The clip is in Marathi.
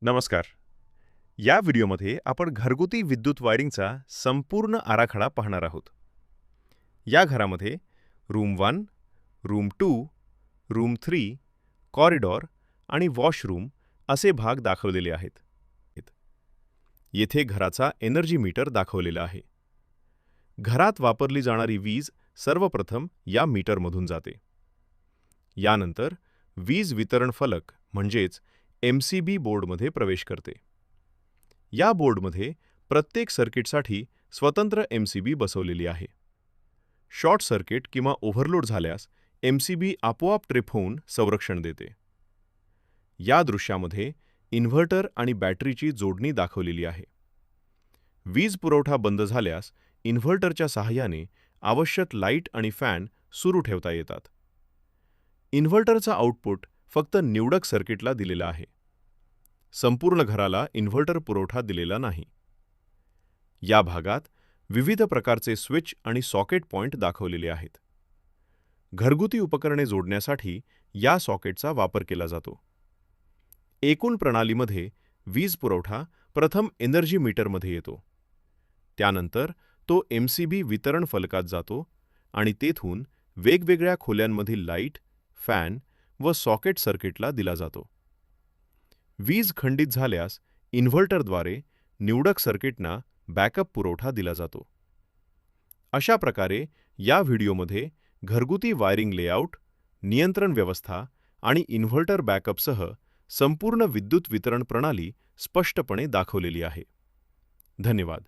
नमस्कार. या व्हिडिओमध्ये आपण घरगुती विद्युत वायरिंगचा संपूर्ण आराखडा पाहणार आहोत. या घरामध्ये रूम 1, रूम 2, रूम 3, कॉरिडॉर आणि वॉशरूम असे भाग दाखवलेले आहेत. येथे घराचा एनर्जी मीटर दाखवलेला आहे. घरात वापरली जाणारी वीज सर्वप्रथम या मीटरमधून जाते. यानंतर वीज वितरण फलक म्हणजेच MCB बोर्डमध्ये प्रवेश करते. या बोर्डमध्ये प्रत्येक सर्किटसाठी स्वतंत्र MCB बसवलेली आहे. शॉर्ट सर्किट किंवा ओव्हरलोड झाल्यास MCB आपोआप ट्रिप होऊन संरक्षण देते. या दृश्यामध्ये इन्व्हर्टर आणि बॅटरीची जोडणी दाखवलेली आहे. वीज पुरवठा बंद झाल्यास इन्व्हर्टरच्या सहाय्याने आवश्यक लाईट आणि फॅन सुरू ठेवता येतात. इन्व्हर्टरचा आउटपुट फक्त निवडक सर्किटला दिलेला आहे. संपूर्ण घराला इन्व्हर्टर पुरवठा दिलेला नाही. या भागात विविध प्रकारचे स्विच आणि सॉकेट पॉइंट दाखवलेले आहेत. घरगुती उपकरणे जोडण्यासाठी या सॉकेटचा वापर केला जातो. एकूण प्रणालीमध्ये वीज पुरवठा प्रथम एनर्जी मीटरमध्ये येतो. त्यानंतर तो MCB वितरण फलकात जातो आणि तेथून वेगवेगळ्या खोल्यांमधील लाईट, फॅन व सॉकेट सर्किटला दिला जातो. वीज खंडित झाल्यास इन्व्हर्टरद्वारे निवडक सर्किटना बॅकअप पुरवठा दिला जातो. अशा प्रकारे या व्हिडिओमध्ये घरगुती वायरिंग लेआउट, नियंत्रण व्यवस्था आणि इन्व्हर्टर बॅकअपसह संपूर्ण विद्युत वितरण प्रणाली स्पष्टपणे दाखवलेली आहे. धन्यवाद.